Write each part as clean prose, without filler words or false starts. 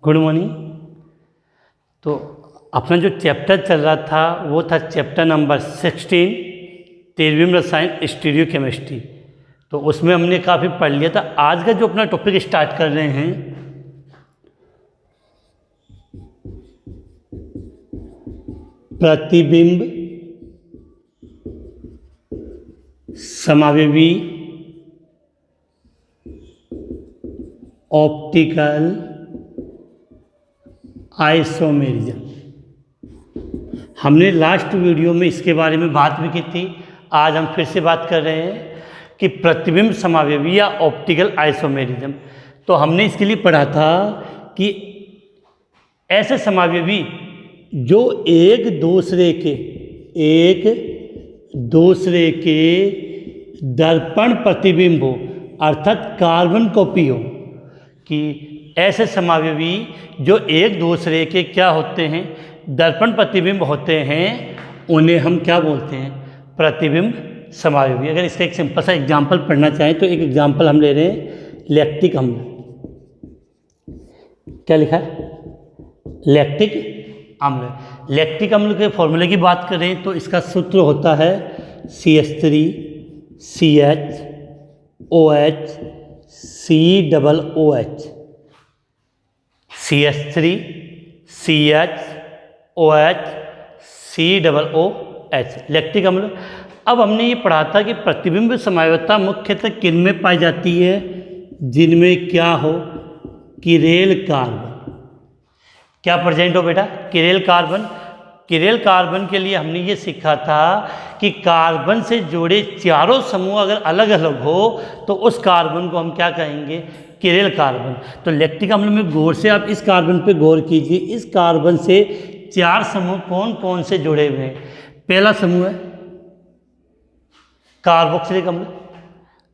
Good morning. तो अपना जो चैप्टर चल रहा था वो था चैप्टर नंबर 16 13वीं रसायन स्टीरियो केमिस्ट्री। तो उसमें हमने काफ़ी पढ़ लिया था। आज का जो अपना टॉपिक स्टार्ट कर रहे हैं प्रतिबिंब समावयवी ऑप्टिकल आइसोमेरिज्म। हमने लास्ट वीडियो में इसके बारे में बात भी की थी। आज हम फिर से बात कर रहे हैं कि प्रतिबिंब समावयवी या ऑप्टिकल आइसोमेरिज्म। तो हमने इसके लिए पढ़ा था कि ऐसे समावयवी जो एक दूसरे के दर्पण प्रतिबिंब हो, अर्थात कार्बन कॉपी हो, कि ऐसे समावयवी जो एक दूसरे के क्या होते हैं, दर्पण प्रतिबिंब होते हैं, उन्हें हम क्या बोलते हैं, प्रतिबिंब समावयवी। अगर इसका एक सिंपल सा एग्जाम्पल पढ़ना चाहें तो एक एग्जाम्पल हम ले रहे हैं लैक्टिक अम्ल। क्या लिखा है? लैक्टिक अम्ल। लैक्टिक अम्ल के फॉर्मूले की बात करें तो इसका सूत्र होता है CH3CHOH COOH। CH3CHOH COOH lactic अम्ल। अब हमने ये पढ़ा था कि प्रतिबिंब समावयवता मुख्यतः किन में पाई जाती है, जिनमें क्या हो, किरेल कार्बन। क्या प्रेजेंट हो बेटा? Chiral carbon. किरेल कार्बन के लिए हमने ये सीखा था कि कार्बन से जुड़े चारों समूह अगर अलग अलग हो तो उस कार्बन को हम क्या कहेंगे, किरेल कार्बन। तो लैक्टिक अम्ल में गौर से आप इस कार्बन पे गौर कीजिए। इस कार्बन से चार समूह कौन कौन से जुड़े हुए हैं? पहला समूह है कार्बोक्सिलिक अम्ल,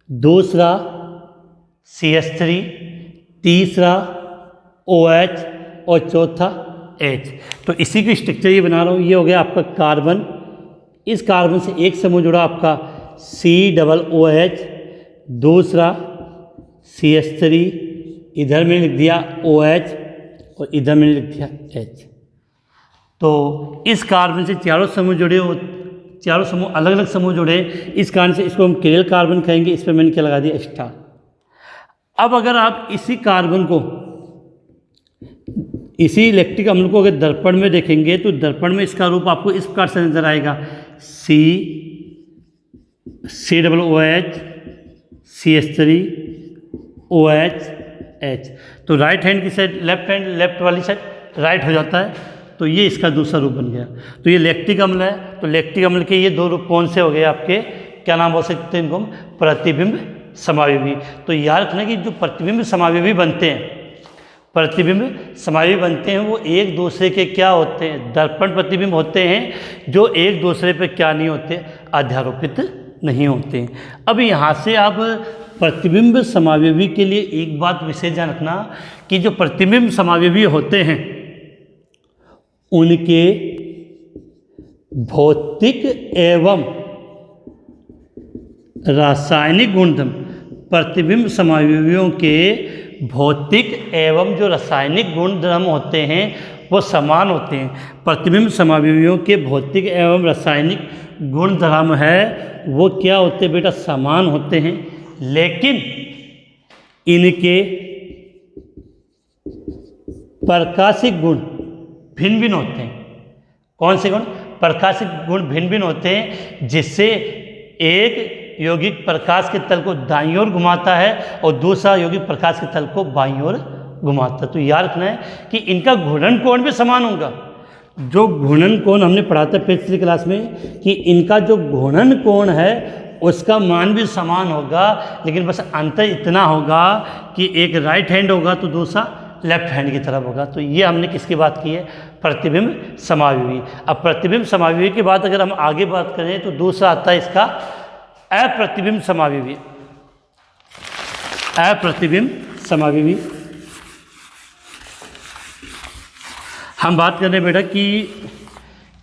दूसरा CH3, तीसरा OH और चौथा H। तो इसी की स्ट्रक्चर ये बना रहा हूँ। ये हो गया आपका कार्बन। इस कार्बन से एक समूह जुड़ा आपका COOH, दूसरा CH3, इधर मैंने लिख दिया OH और इधर मैंने लिख दिया H। तो इस कार्बन से चारों समूह जुड़े हो, चारों समूह अलग अलग समूह जुड़े, इस कारण से इसको हम किरेल कार्बन कहेंगे। इस पर मैंने क्या लगा दिया, स्टार। अब अगर आप इसी कार्बन को, इसी लैक्टिक अम्ल को अगर दर्पण में देखेंगे तो दर्पण में इसका रूप आपको इस प्रकार से नजर आएगा, COOH CH3 OH H। तो राइट हैंड की साइड लेफ्ट हैंड, लेफ्ट वाली साइड राइट हो जाता है। तो ये इसका दूसरा रूप बन गया। तो ये लैक्टिक अम्ल है। तो लैक्टिक अम्ल के ये दो रूप कौन से हो गए आपके, क्या नाम बोल सकते हैं इनको हम, प्रतिबिंब समावयवी। तो याद रखना कि जो प्रतिबिंब समावयवी बनते हैं, प्रतिबिंब समावयवी बनते हैं, वो एक दूसरे के क्या होते हैं, दर्पण प्रतिबिंब होते हैं, जो एक दूसरे पे क्या नहीं होते, अध्यारोपित नहीं होते हैं। अब यहाँ से आप प्रतिबिंब समावयवी के लिए एक बात विशेष ध्यान रखना कि जो प्रतिबिंब समावयवी होते हैं उनके भौतिक एवं रासायनिक गुणधर्म, प्रतिबिंब समावयवियों के भौतिक एवं जो रासायनिक गुणधर्म होते हैं वो समान होते हैं। प्रतिबिंब समावयवियों के भौतिक एवं रासायनिक गुणधर्म है वो क्या होते हैं बेटा, समान होते हैं, लेकिन इनके प्रकाशिक गुण भिन्न भिन्न होते हैं। कौन से गुण? प्रकाशिक गुण भिन्न भिन्न होते हैं, जिससे एक यौगिक प्रकाश के तल को दाईं ओर घुमाता है और दूसरा यौगिक प्रकाश के तल को बाईं ओर घुमाता है। तो याद रखना है कि इनका घूर्णन कोण भी समान होगा। जो घूर्णन कोण हमने पढ़ा था पिछली क्लास में कि इनका जो घूर्णन कोण है उसका मान भी समान होगा, लेकिन बस अंतर इतना होगा कि एक राइट हैंड होगा तो दूसरा लेफ्ट हैंड की तरफ होगा। तो ये हमने किसकी बात की है, प्रतिबिंब समावयवी। अब प्रतिबिंब समावयवी की बात अगर हम आगे बात करें तो दूसरा आता है इसका अप्रतिबिंब समावयवी। अप्रतिबिंब समावयवी हम बात कर रहे हैं बेटा कि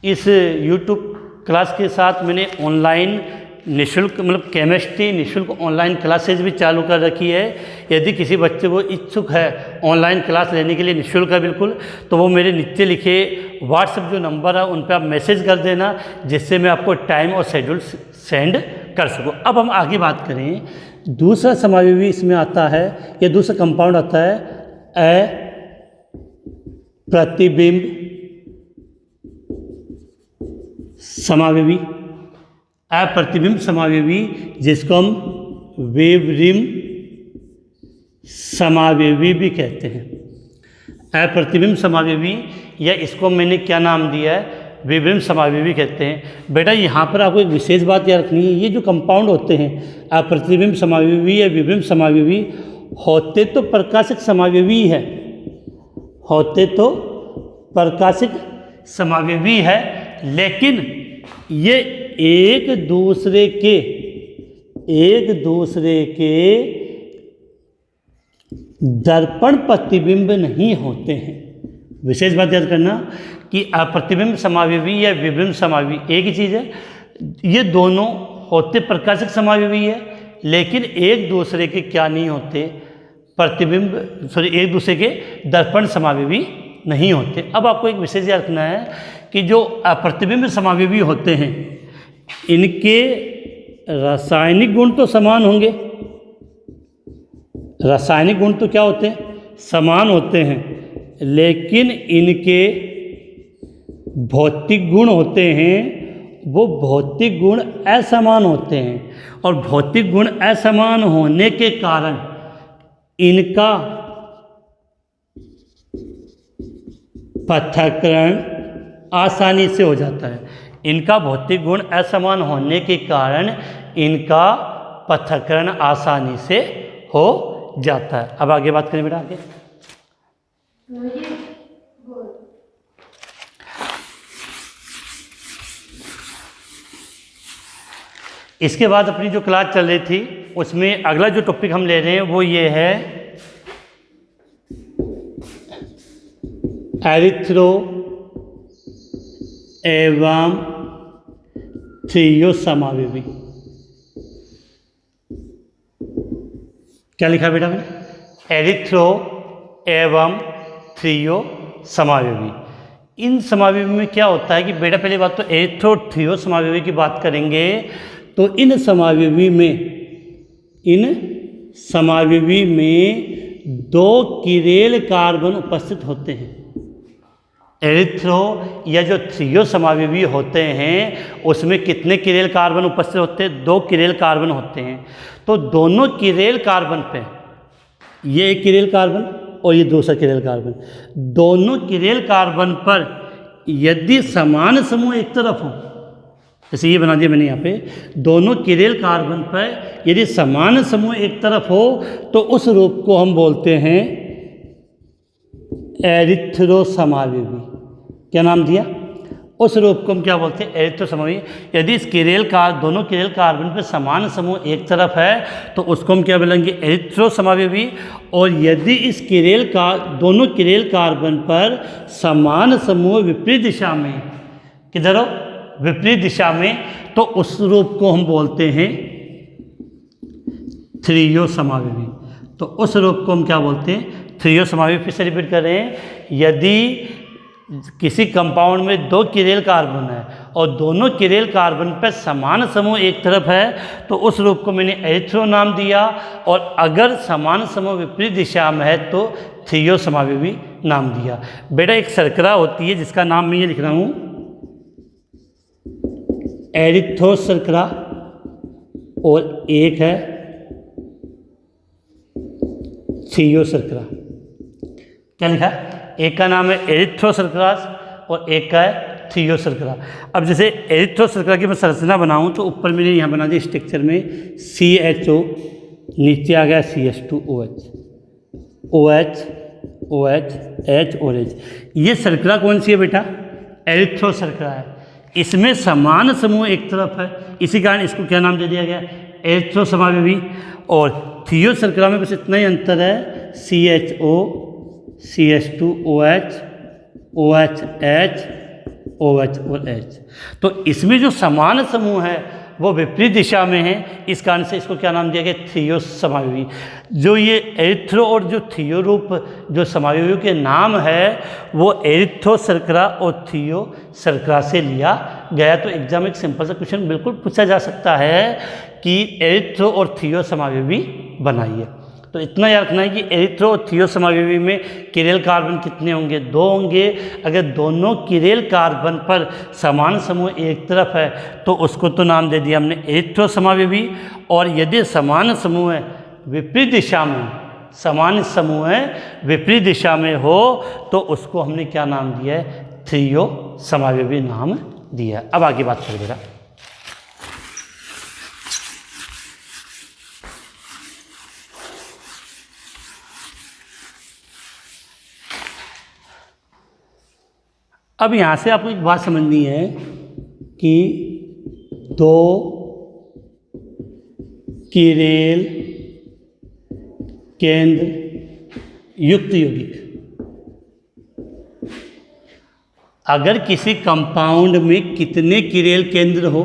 इस YouTube क्लास के साथ मैंने ऑनलाइन निःशुल्क मतलब केमिस्ट्री निःशुल्क ऑनलाइन क्लासेज भी चालू कर रखी है। यदि किसी बच्चे को इच्छुक है ऑनलाइन क्लास लेने के लिए, निःशुल्क है बिल्कुल, तो वो मेरे नीचे लिखे व्हाट्सएप जो नंबर है उन पर आप मैसेज कर देना, जिससे मैं आपको टाइम और शेड्यूल सेंड कर सकूँ। अब हम आगे बात करें, दूसरा समावयवी इसमें आता है, या दूसरा कंपाउंड आता है अप्रतिबिंब समावयवी। अप्रतिबिंब समावयवी जिसको हम वेवरिम समावयवी भी कहते हैं। अप्रतिबिंब समावयवी, या इसको मैंने क्या नाम दिया है, विवरिम समावयवी कहते हैं। बेटा यहाँ पर आपको एक विशेष बात याद रखनी है, ये जो कंपाउंड होते हैं अप्रतिबिंब समावयवी या विवरिम समावयवी, होते तो प्रकाशिक समावयवी है, होते तो प्रकाशिक समावयवी है, लेकिन ये एक दूसरे के दर्पण प्रतिबिंब नहीं होते हैं। विशेष बात याद करना कि अप्रतिबिंब समावयवी या विवरिम समावयवी एक ही चीज़ है। ये दोनों होते प्रकाशिक समावयवी है, लेकिन एक दूसरे के क्या नहीं होते, प्रतिबिंब एक दूसरे के दर्पण समावयवी नहीं होते। अब आपको एक विशेष याद रखना है कि जो अप्रतिबिंब समावयवी होते हैं इनके रासायनिक गुण तो समान होंगे, रासायनिक गुण तो क्या होते हैं, समान होते हैं, लेकिन इनके भौतिक गुण होते हैं वो भौतिक गुण असमान होते हैं, और भौतिक गुण असमान होने के कारण इनका पृथक्करण आसानी से हो जाता है। इनका भौतिक गुण असमान होने के कारण इनका पृथक्करण आसानी से हो जाता है। अब आगे बात करें बेटा, आगे इसके बाद अपनी जो क्लास चल रही थी उसमें अगला जो टॉपिक हम ले रहे हैं वो ये है एरिथ्रो एवं थ्रियो समावयवी। क्या लिखा बेटा मैंने, एरिथ्रो एवं थ्रियो समावयवी। इन समावयवी में क्या होता है कि बेटा पहली बात तो एरिथ्रो थ्रियो समावयवी की बात करेंगे तो इन समावयवी में दो किरेल कार्बन उपस्थित होते हैं। एरिथ्रो या जो थ्रियो समावयवी होते हैं उसमें कितने किरेल कार्बन उपस्थित होते हैं, दो किरेल कार्बन होते हैं। तो दोनों किरेल कार्बन पे, ये एक किरेल कार्बन और ये दूसरा किरेल कार्बन, दोनों किरेल कार्बन पर यदि समान समूह एक तरफ हो, जैसे ये बना दिया मैंने यहाँ पे, दोनों किरेल कार्बन पर यदि समान समूह एक तरफ हो तो उस रूप को हम बोलते हैं एरिथ्रो समावयवी। क्या नाम दिया, उस रूप को हम क्या बोलते हैं, एरिथ्रो समावयवी। यदि इस दोनों किरेल कार्बन पर समान समूह एक तरफ है तो उसको हम क्या बोलेंगे, एरिथ्रो समावयवी। और यदि इस दोनों किरेल कार्बन पर समान समूह विपरीत दिशा में, किधर हो, विपरीत दिशा में, तो उस रूप को हम बोलते हैं थ्रियो समावयवी। तो उस रूप को हम क्या बोलते हैं, थ्रियो समावयवी। फिर से रिपीट कर रहे हैं, यदि किसी कंपाउंड में दो किरेल कार्बन है और दोनों किरेल कार्बन पर समान समूह एक तरफ है तो उस रूप को मैंने एरिथ्रो नाम दिया, और अगर समान समूह विपरीत दिशा में है तो थ्रियो समावयवी नाम दिया। बेटा एक शर्करा होती है जिसका नाम मैं ये लिख रहा हूँ, एरिथ्रो शर्करा, और एक है थ्रियो शर्करा। क्या लिखा, एक का नाम है एरिथ्रो शर्करा और एक का है थ्रियो शर्करा। अब जैसे एरिथ्रो शर्करा की मैं संरचना बनाऊं तो ऊपर मैंने यहाँ बना दिया स्ट्रक्चर में CHO, नीचे आ गया CH2OH, OH OH H और H। ये शर्करा कौन सी है बेटा, एरिथ्रो शर्करा है। इसमें समान समूह एक तरफ है, इसी कारण इसको क्या नाम दे दिया गया, एरिथ्रो समावयवी। और थ्रियो शर्करा में बस इतना ही अंतर है, CHO CH2OH OH H OH और H। तो इसमें जो समान समूह है वो विपरीत दिशा में है, इस कारण से इसको क्या नाम दिया गया, थियो समावयवी। जो ये एरिथ्रो और जो थियो रूप जो समावयवी के नाम है वो एरिथ्रो शर्करा और थियो शर्करा से लिया गया। तो एग्जाम में एक सिंपल सा क्वेश्चन बिल्कुल पूछा जा सकता है कि एरिथ्रो और थियो समावयवी बनाइए। तो इतना याद रखना है कि एरिथ्रो और थियो समावयवी में किरेल कार्बन कितने होंगे, 2 होंगे। अगर दोनों किरेल कार्बन पर समान समूह एक तरफ है तो उसको तो नाम दे दिया हमने एरिथ्रो समावयवी, और यदि समान समूह है विपरीत दिशा में, समान समूह है विपरीत दिशा में हो तो उसको हमने क्या नाम दिया है, थियो समावयवी नाम दिया। अब आगे बात कर बेटा। अब यहाँ से आपको एक बात समझनी है कि 2 किरेल केंद्र युक्त यौगिक, अगर किसी कंपाउंड में कितने किरेल केंद्र हो,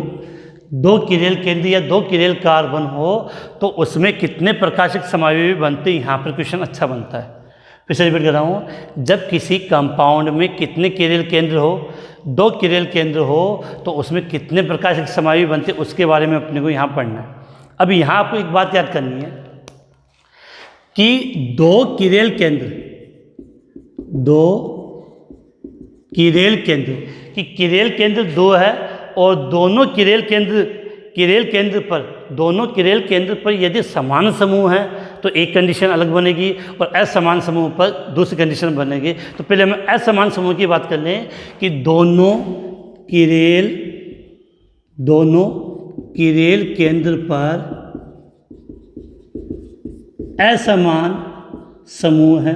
2 किरेल केंद्र या 2 किरेल कार्बन हो तो उसमें कितने प्रकाशिक समावयवी बनते, यहाँ पर क्वेश्चन अच्छा बनता है। फिर से रिपीट कर रहा हूँ, जब किसी कंपाउंड में कितने किरेल केंद्र हो, 2 किरेल केंद्र हो तो उसमें कितने प्रकाशिक समावयवी बनते उसके बारे में अपने को यहाँ पढ़ना है। अब यहाँ आपको एक बात याद करनी है कि 2 किरेल केंद्र, 2 किरेल केंद्र कि किरेल केंद्र 2 है और दोनों किरेल केंद्र पर यदि समान समूह है तो एक कंडीशन अलग बनेगी और असमान समूह पर दूसरी कंडीशन बनेगी। तो पहले हम असमान समूह की बात कर लें कि दोनों किरेल केंद्र पर असमान समूह है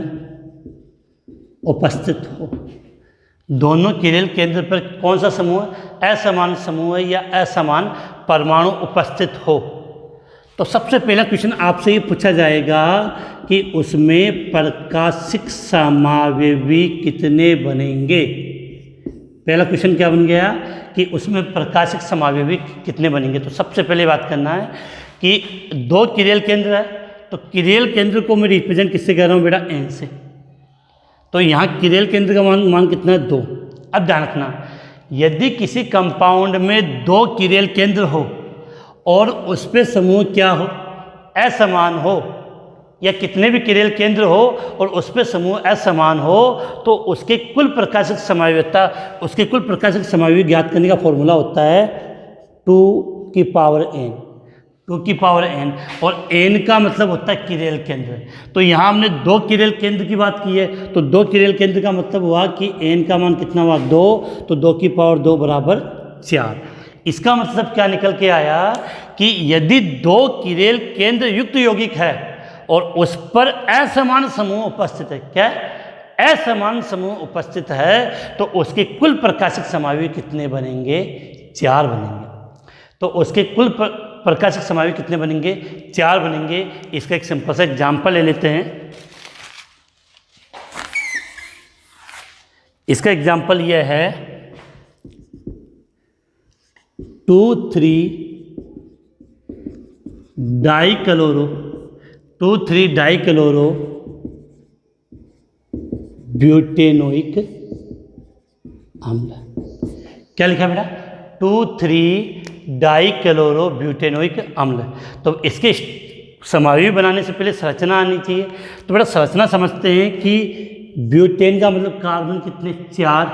उपस्थित हो। दोनों किरेल केंद्र पर कौन सा समूह है, असमान समूह है या असमान परमाणु उपस्थित हो। तो सबसे पहला क्वेश्चन आपसे ये पूछा जाएगा कि उसमें प्रकाशिक समावयवी कितने बनेंगे। पहला क्वेश्चन क्या बन गया कि उसमें प्रकाशिक समावयवी कितने बनेंगे। तो सबसे पहले बात करना है कि 2 किरेल केंद्र है तो किरेल केंद्र को मैं रिप्रेजेंट किससे कर रहा हूँ बेटा, एन से। तो यहाँ किरेल केंद्र का मान कितना है, 2। अब ध्यान रखना, यदि किसी कंपाउंड में 2 किरेल केंद्र हो और उस पे समूह क्या हो, असमान हो, या कितने भी किरेल केंद्र हो और उस पे समूह असमान हो तो उसके कुल प्रकाशिक समावयवता, उसके कुल प्रकाशिक समावयवी ज्ञात करने का फॉर्मूला होता है 2 की पावर n, और n का मतलब होता है किरेल केंद्र। तो यहाँ हमने 2 किरेल केंद्र की बात की है तो 2 किरेल केंद्र का मतलब हुआ कि n का मान कितना हुआ, 2, तो 2 की पावर 2 बराबर 4। इसका मतलब क्या निकल के आया कि यदि 2 किरेल केंद्र युक्त यौगिक है और उस पर असमान समूह उपस्थित है, क्या असमान समूह उपस्थित है, तो उसके कुल प्रकाशिक समावयवी कितने बनेंगे, 4 बनेंगे। तो उसके कुल प्रकाशिक समावयवी कितने बनेंगे, 4 बनेंगे। इसका एक सिंपल सा एग्जाम्पल ले लेते हैं। इसका एग्जाम्पल यह है 2,3-डाइक्लोरो ब्यूटेनोइक अम्ल। क्या लिखा बेटा, 2,3-डाइक्लोरो ब्यूटेनोइक अम्ल। तो इसके समावयवी बनाने से पहले संरचना आनी चाहिए। तो बेटा संरचना समझते हैं कि ब्यूटेन का मतलब कार्बन कितने, 4,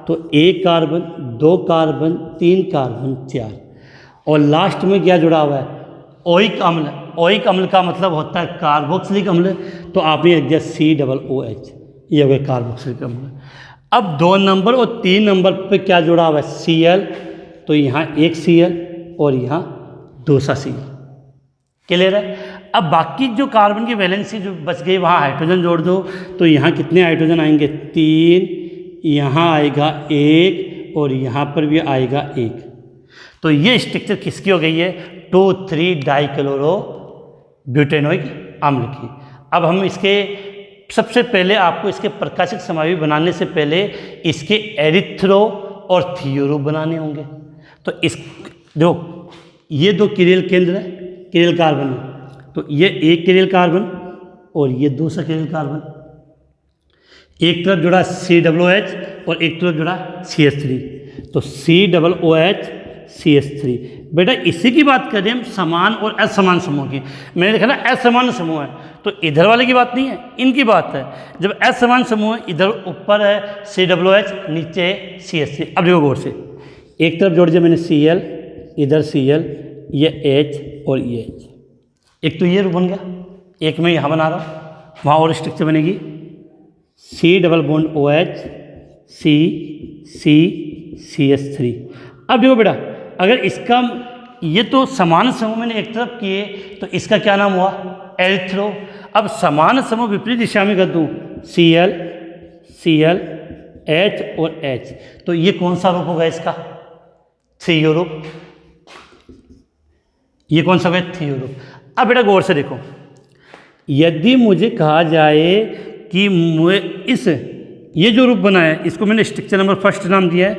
तो 1 कार्बन, 2 कार्बन, 3 कार्बन, 4, और लास्ट में क्या जुड़ा हुआ है, ओइक अम्ल। ओइक अम्ल का मतलब होता है कार्बोक्सिलिक अम्ल। तो आपने लिख दिया COOH, ये हो गया कार्बोक्सिलिक अम्ल। अब 2 नंबर और 3 नंबर पे क्या जुड़ा हुआ है, Cl, तो यहाँ 1 Cl और यहाँ दूसरा Cl। क्लियर है। अब बाकी जो कार्बन की वैलेंसी जो बच गई वहाँ हाइड्रोजन जोड़ दो, तो यहाँ कितने हाइड्रोजन आएंगे, 3, यहाँ आएगा 1 और यहाँ पर भी आएगा 1। तो ये स्ट्रक्चर किसकी हो गई है, 2,3-डाइक्लोरो ब्यूटेनोइक अम्ल की। अब हम इसके सबसे पहले आपको इसके प्रकाशिक समावयवी बनाने से पहले इसके एरिथ्रो और थियो रूप बनाने होंगे। तो इस जो ये दो किरेल केंद्र है, किरेल कार्बन है, तो ये एक किरेल कार्बन और ये दूसरा किरेल कार्बन, एक तरफ जुड़ा COOH और एक तरफ जुड़ा CH3, तो COOH CH3। बेटा इसी की बात कर रहे हैं हम, समान और असमान समूह की। मैंने देखा ना असमान समूह है, तो इधर वाले की बात नहीं है, इनकी बात है। जब असमान समूह है, इधर ऊपर है COOH, नीचे है CH3। अब देखो गौर से, एक तरफ जोड़ दिया मैंने Cl, इधर Cl, ये H और ये H, एक तो ये बन गया, एक में यहाँ बना रहा हूँ, वहाँ और स्ट्रक्चर बनेगी C⋅OH CH3। अब देखो बेटा, अगर इसका ये तो समान समूह मैंने एक तरफ किए, तो इसका क्या नाम हुआ? एरिथ्रो। अब समान समूह विपरीत दिशा में कर दूँ, Cl H और H, तो ये कौन सा रूप होगा इसका? थ्रियो रूप। ये कौन सा होगा? थ्रियो रूप। अब बेटा गौर से देखो, यदि मुझे कहा जाए कि ये जो रूप बना है, इसको मैंने स्ट्रक्चर नंबर फर्स्ट नाम दिया है,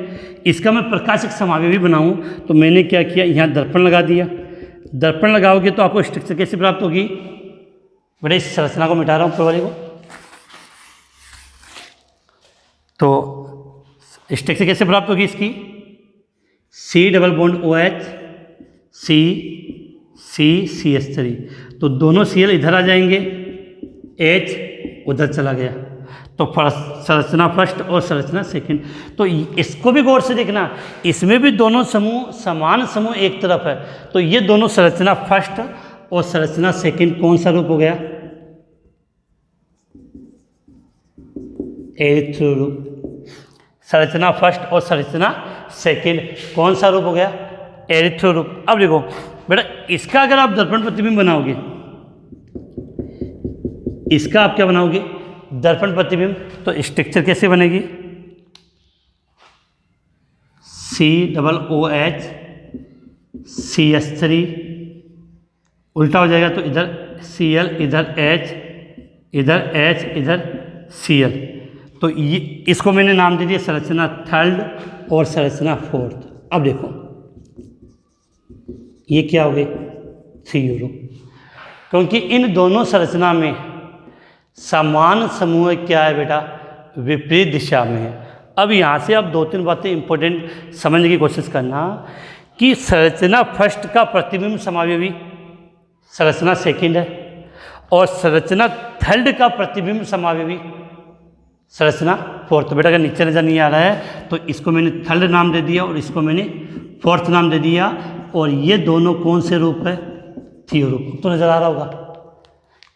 इसका मैं प्रकाशिक समावयवी बनाऊं, तो मैंने क्या किया, यहाँ दर्पण लगा दिया। दर्पण लगाओगे तो आपको स्ट्रक्चर कैसे प्राप्त होगी? बेटा इस संरचना को मिटा रहा हूँ ऊपर वाले को, तो स्ट्रक्चर कैसे प्राप्त होगी इसकी? C⋅OH CH3, तो दोनों Cl इधर आ जाएंगे, H उधर चला गया, तो संरचना फर्स्ट और संरचना सेकंड। तो इसको भी गौर से देखना, इसमें भी दोनों समूह समान समूह एक तरफ है, तो ये दोनों संरचना फर्स्ट और संरचना सेकंड कौन सा रूप हो गया? एरिथ्रो रूप। संरचना फर्स्ट और संरचना सेकंड कौन सा रूप हो गया? एरिथ्रो रूप। अब देखो बेटा, इसका अगर आप दर्पण प्रतिबिंब बनाओगे, इसका आप क्या बनाओगे? दर्पण प्रतिबिंब, तो स्ट्रक्चर कैसे बनेगी? C⋅OH CH3, उल्टा हो जाएगा, तो इधर Cl, इधर H, इधर H, इधर Cl, तो ये इसको मैंने नाम दे दिया संरचना थर्ड और संरचना फोर्थ। अब देखो ये क्या हो गई? थ्रियो रूप, क्योंकि इन दोनों संरचना में समान समूह क्या है बेटा? विपरीत दिशा में है। अब यहाँ से आप दो तीन बातें इंपॉर्टेंट समझने की कोशिश करना कि संरचना फर्स्ट का प्रतिबिंब समावयवी संरचना सेकंड है, और संरचना थर्ड का प्रतिबिंब समावयवी संरचना फोर्थ। बेटा अगर नीचे नजर नहीं आ रहा है, तो इसको मैंने थर्ड नाम दे दिया और इसको मैंने फोर्थ नाम दे दिया, और ये दोनों कौन से रूप है? थ्रियो रूप। तो नजर आ रहा होगा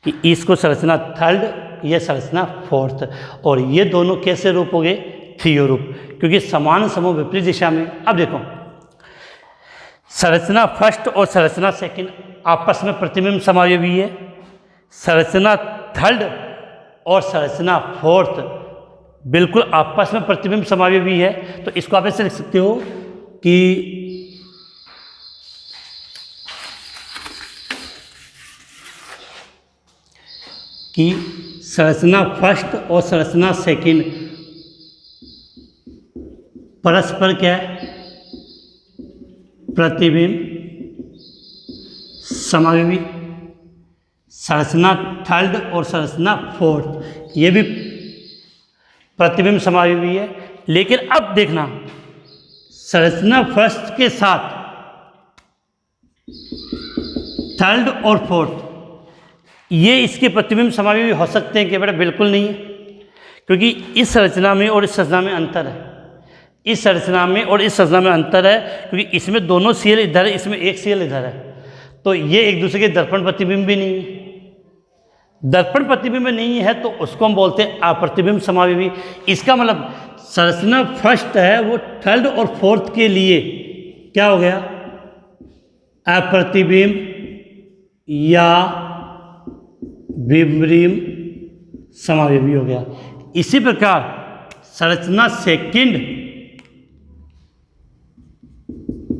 कि इसको संरचना थर्ड, ये संरचना फोर्थ, और ये दोनों कैसे रूप हो गए? थ्रियो रूप, क्योंकि समान समूह विपरीत दिशा में। अब देखो, संरचना फर्स्ट और संरचना सेकंड आपस में प्रतिबिंब समावयवी है, संरचना थर्ड और संरचना फोर्थ बिल्कुल आपस में प्रतिबिंब समावयवी है। तो इसको आप ऐसे लिख सकते हो कि संरचना फर्स्ट और संरचना सेकंड परस्पर क्या है? प्रतिबिंब समावयवी। संरचना थर्ड और संरचना फोर्थ ये भी प्रतिबिंब समावयवी है। लेकिन अब देखना, संरचना फर्स्ट के साथ थर्ड और फोर्थ ये इसके प्रतिबिंब समावयवी हो सकते हैं कि बेटा? बिल्कुल नहीं है, क्योंकि इस संरचना में और इस संरचना में अंतर है। इस संरचना में और इस संरचना में अंतर है, क्योंकि इसमें दोनों Cl इधर है, इसमें एक Cl इधर है, तो ये एक दूसरे के दर्पण प्रतिबिंब भी नहीं है। दर्पण प्रतिबिंब नहीं है तो उसको हम बोलते हैं अप्रतिबिंब समावयवी। इसका मतलब संरचना फर्स्ट है वो थर्ड और फोर्थ के लिए क्या हो गया? अप्रतिबिंब या विपरीत समावयवी हो गया। इसी प्रकार संरचना सेकंड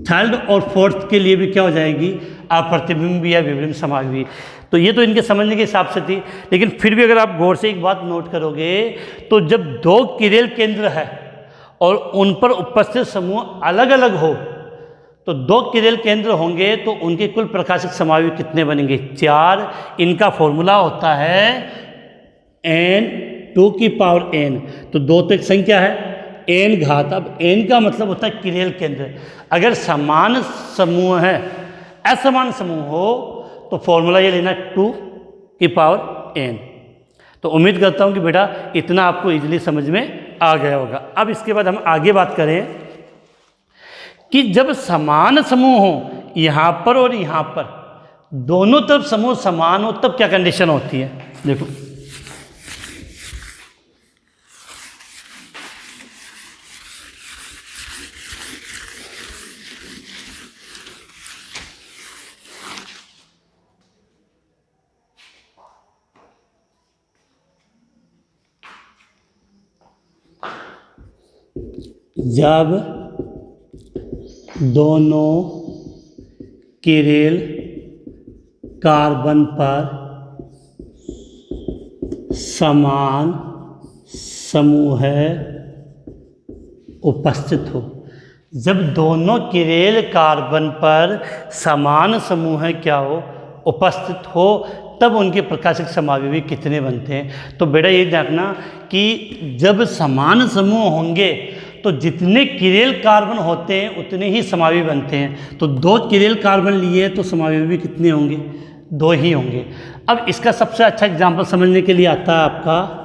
थर्ड और फोर्थ के लिए भी क्या हो जाएगी? अप्रतिबिंब या विपरीत समावयवी। तो ये तो इनके समझने के हिसाब से थी, लेकिन फिर भी अगर आप गौर से एक बात नोट करोगे तो जब दो किरेल केंद्र है और उन पर उपस्थित समूह अलग अलग हो तो 2 किरेल केंद्र होंगे तो उनके कुल प्रकाशिक समावयव कितने बनेंगे? 4। इनका फॉर्मूला होता है n2n। तो 2 तो एक संख्या है, n घात। अब n का मतलब होता है किरेल केंद्र। अगर समान समूह है, असमान समूह हो तो फॉर्मूला ये लेना 2n। तो उम्मीद करता हूँ कि बेटा इतना आपको इजीली समझ में आ गया होगा। अब इसके बाद हम आगे बात करें कि जब समान समूह हो यहाँ पर और यहाँ पर, दोनों तरफ समूह समान हो, तब क्या कंडीशन होती है? देखो, जब दोनों किरेल कार्बन पर समान समूह उपस्थित हो। जब दोनों किरेल कार्बन पर समान समूह क्या हो? उपस्थित हो, तब उनके प्रकाशिक समावयवी कितने बनते हैं? तो बेटा ये देखना कि जब समान समूह होंगे तो जितने किरेल कार्बन होते हैं उतने ही समावयवी बनते हैं। तो 2 किरेल कार्बन लिए तो समावयवी कितने होंगे? 2 ही होंगे। अब इसका सबसे अच्छा एग्जाम्पल समझने के लिए आता है आपका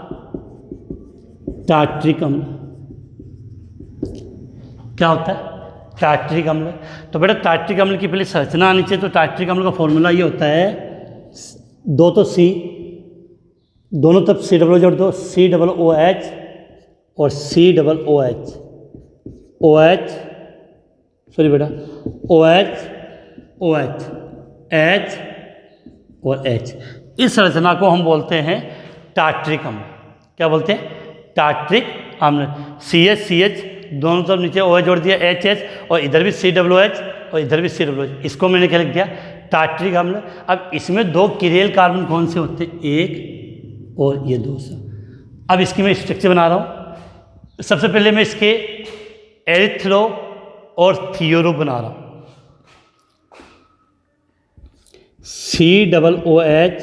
टार्ट्रिक अम्ल। क्या होता है? टार्ट्रिक अम्ल। तो बेटा टार्ट्रिक अम्ल की पहले संरचना आनी चाहिए। तो टार्ट्रिक अम्ल का फॉर्मूला ये होता है 2 तो C, दोनों तरफ C डबल जोड़ दो, COOH और COOH, OH, सॉरी बेटा, OH, OH, H और H। इस संरचना को हम बोलते हैं टार्ट्रिक अम्ल। क्या बोलते हैं? टार्ट्रिक अम्ल। CH दोनों तरफ नीचे OH जोड़ दिया, HH, और इधर भी COOH और इधर भी COOH। इसको मैंने क्या लिख दिया? टार्ट्रिक अम्ल। अब इसमें 2 किरेल कार्बन कौन से होते हैं? 1 और ये 2 से। अब इसकी मैं स्ट्रक्चर बना रहा हूँ। सबसे पहले मैं इसके एरिथ्रो और थियोरो बना रहा हूँ। COOH,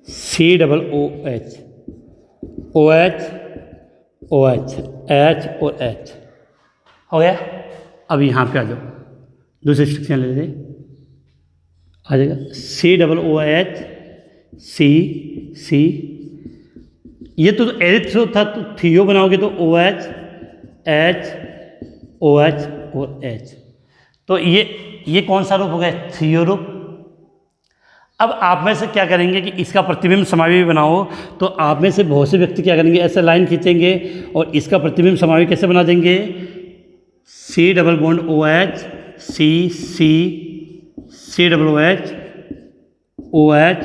COOH, OH, OH, H और H हो गया। अब यहाँ पे आ जाओ, दूसरी स्ट्रक्चर ले लीजिए, आ जाएगा COOH, C, ये तो एरिथ्रो था, तो थियो बनाओगे तो OH, H, OH और H। तो ये कौन सा रूप हो गया? थियो रूप। अब आप में से क्या करेंगे कि इसका प्रतिबिंब समावयवी बनाओ, तो आप में से बहुत से व्यक्ति क्या करेंगे? ऐसे लाइन खींचेंगे और इसका प्रतिबिंब समावयवी कैसे बना देंगे? C double bond OH, C double OH, OH,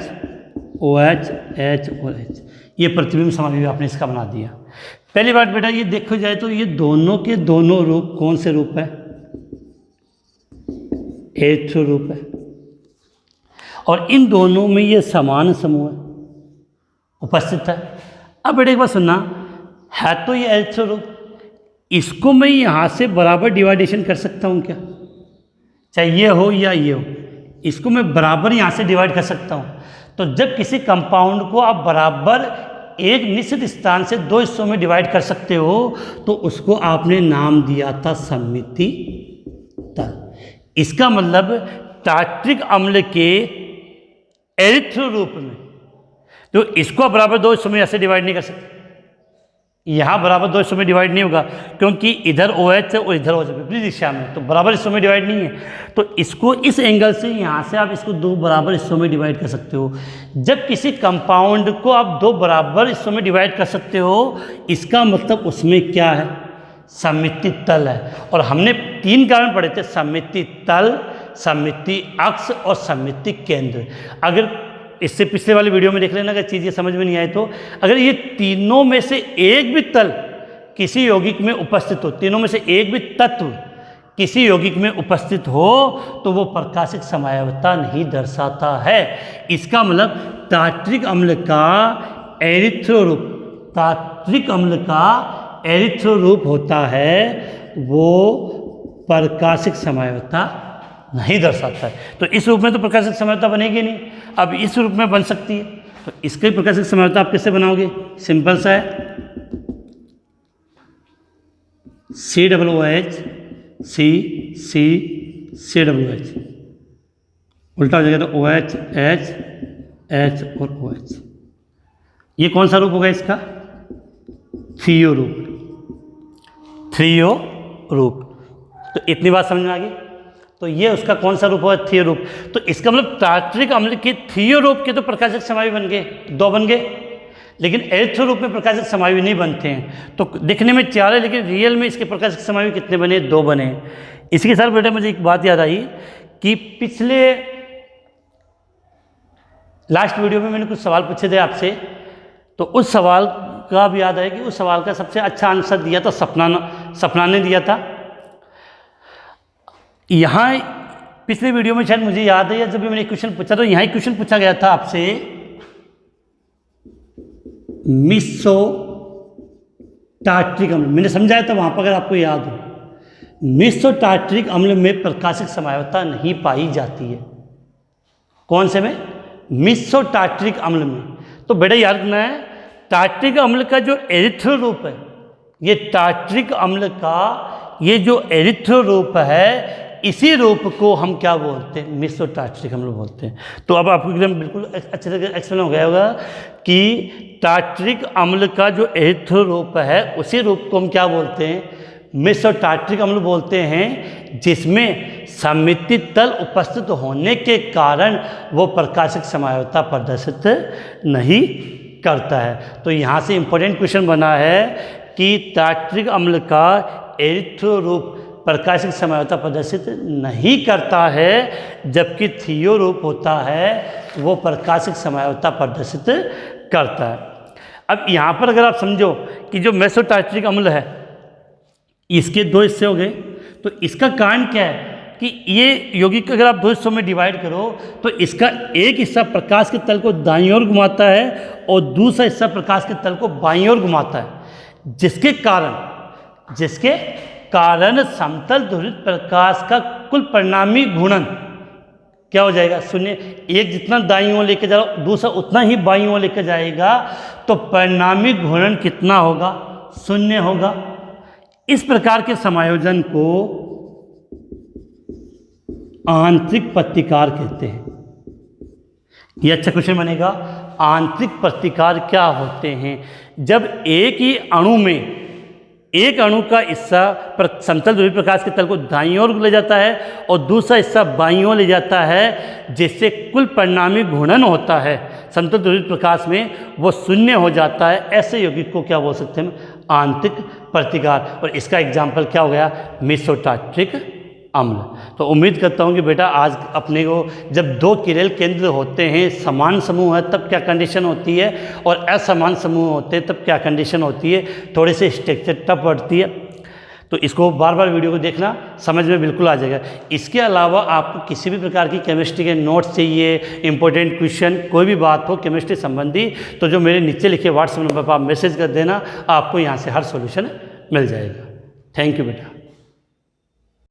OH, H और H। ये प्रतिबिंब समावयवी आपने इसका बना दिया। पहली बात बेटा ये देखो जाए तो ये दोनों के दोनों रूप कौन से रूप है? एरिथ्रो रूप है। और इन दोनों में ये समान समूह उपस्थित है। अब बेटा एक बात सुनना, है तो ये एरिथ्रो रूप, इसको मैं यहाँ से बराबर डिवाइडेशन कर सकता हूँ क्या? चाहे ये हो या ये हो, इसको मैं बराबर यहाँ से डिवाइड कर सकता हूँ। तो जब किसी कंपाउंड को आप बराबर एक निश्चित स्थान से 2 हिस्सों में डिवाइड कर सकते हो, तो उसको आपने नाम दिया था सममिति तल। इसका मतलब टार्ट्रिक अम्ल के एरिथ्रो रूप में तो इसको बराबर 2 हिस्सों में ऐसे डिवाइड नहीं कर सकते। यहाँ बराबर 2 हिस्सों में डिवाइड नहीं होगा, क्योंकि इधर OH है और इधर OH है, विपरीत दिशा में, तो बराबर हिस्सों में डिवाइड नहीं है। तो इसको इस एंगल से यहाँ से आप इसको 2 बराबर हिस्सों में डिवाइड कर सकते हो। जब किसी कंपाउंड को आप 2 बराबर हिस्सों में डिवाइड कर सकते हो, इसका मतलब उसमें क्या है? सममिति तल है। और हमने 3 कारण पढ़े थे, सममिति तल, सममिति अक्ष और सममिति केंद्र। अगर इससे पिछले वाली वीडियो में देख लेना, अगर चीज़ ये समझ में नहीं आए तो, अगर ये तीनों में से एक भी तल किसी यौगिक में उपस्थित हो, तीनों में से एक भी तत्व किसी यौगिक में उपस्थित हो, तो वो प्रकाशिक समावयवता नहीं दर्शाता है। इसका मतलब टार्ट्रिक अम्ल का एरिथ्रो रूप, टार्ट्रिक अम्ल का एरिथ्रो रूप होता है वो प्रकाशिक समझौता नहीं दर्शाता है। तो इस रूप में तो प्रकाशिक समझौता बनेगी नहीं, अब इस रूप में बन सकती है। तो इसके प्रकाशिक समझौता आप कैसे बनाओगे? सिंपल सा है, COOH COH, उल्टा हो जाएगा तो OH H और OH। ये कौन सा रूप होगा इसका? थ्रियो रूप। तो इतनी बात समझ में आ गई। तो ये उसका कौन सा रूप होगा? थ्रियो रूप। तो इसका मतलब टार्ट्रिक अम्ल के थ्रियो रूप के तो प्रकाशिक समावयव बन गए, 2 बन गए, लेकिन एरिथ्रो रूप में प्रकाशिक समावयव नहीं बनते हैं। तो दिखने में 4 है, लेकिन रियल में इसके प्रकाशिक समावयव कितने बने? 2 बने। इसके साथ बेटा मुझे एक बात याद आई कि पिछले लास्ट वीडियो में मैंने कुछ सवाल पूछे थे आपसे, तो उस सवाल का भी याद है कि उस सवाल का सबसे अच्छा आंसर दिया था सपना ने दिया था। यहाँ पिछले वीडियो में शायद मुझे याद है, या जब भी मैंने क्वेश्चन पूछा तो यहाँ क्वेश्चन पूछा गया था आपसे, मिसोटार्ट्रिक अम्ल मैंने समझाया था वहाँ पर, अगर आपको याद हो। मिसोटार्ट्रिक अम्ल में प्रकाशिक समझौता नहीं पाई जाती है। कौन से में? मिसोटार्ट्रिक अम्ल में। तो बेटा याद रखना है, टार्ट्रिक अम्ल का जो एरिथ्रो रूप है, ये टार्ट्रिक अम्ल का ये जो एरिथ्रो रूप है, इसी रूप को हम क्या बोलते हैं? मिसोटार्ट्रिक अम्ल बोलते हैं। तो अब आपको एकदम बिल्कुल अच्छे से एक्सप्लेन हो गया होगा कि टार्ट्रिक अम्ल का जो एरिथ्रो रूप है, उसी रूप को हम क्या बोलते हैं? मिसोटार्ट्रिक अम्ल बोलते हैं, जिसमें सममितित तल उपस्थित होने के कारण वो प्रकाशिक समझौता प्रदर्शित नहीं करता है। तो यहाँ से इम्पोर्टेंट क्वेश्चन बना है कि टार्ट्रिक अम्ल का एरिथ्रो रूप प्रकाशिक समझौता प्रदर्शित नहीं करता है, जबकि थ्रियो रूप होता है वो प्रकाशिक समझौता प्रदर्शित करता है। अब यहाँ पर अगर आप समझो कि जो मेसोटार्ट्रिक अम्ल है, इसके 2 हिस्से हो गए, तो इसका कारण क्या है कि ये यौगिक अगर आप 2 हिस्सों में डिवाइड करो तो इसका एक हिस्सा प्रकाश के तल को दाईं ओर घुमाता है और दूसरा हिस्सा प्रकाश के तल को बाईं ओर घुमाता है, जिसके कारण समतल ध्रुवित प्रकाश का कुल परिणामी घूर्णन क्या हो जाएगा? 0। एक जितना दाईं ओर लेकर जा रहा हो, दूसरा उतना ही बाईं ओर लेकर जाएगा, तो परिणामी घूर्णन कितना होगा? 0 होगा। इस प्रकार के समायोजन को आंतरिक प्रतिकार कहते हैं। ये अच्छा क्वेश्चन बनेगा। आंतरिक प्रतिकार क्या होते हैं? जब एक ही अणु में एक अणु का हिस्सा समतल ध्रुवीय प्रकाश के तल को दाईं ओर ले जाता है और दूसरा हिस्सा बाईं ओर ले जाता है, जिससे कुल परिणामी घूर्णन होता है समतल ध्रुवीय प्रकाश में, वो 0 हो जाता है। ऐसे यौगिक को क्या बोल सकते हैं? आंतरिक प्रतिकार। और इसका एग्जाम्पल क्या हो गया? मिसोटार्ट्रिक अम्ल। तो उम्मीद करता हूँ कि बेटा आज अपने को जब 2 किरेल केंद्र होते हैं, समान समूह है, तब क्या कंडीशन होती है, और असमान समूह होते हैं तब क्या कंडीशन होती है, थोड़े से स्ट्रक्चर टफ पड़ती है। तो इसको बार बार वीडियो को देखना, समझ में बिल्कुल आ जाएगा। इसके अलावा आपको किसी भी प्रकार की केमिस्ट्री के नोट्स चाहिए, इंपॉर्टेंट क्वेश्चन, कोई भी बात हो केमिस्ट्री संबंधी, तो जो मेरे नीचे लिखे व्हाट्सएप नंबर पर आप मैसेज कर देना, आपको यहाँ से हर सॉल्यूशन मिल जाएगा। थैंक यू बेटा।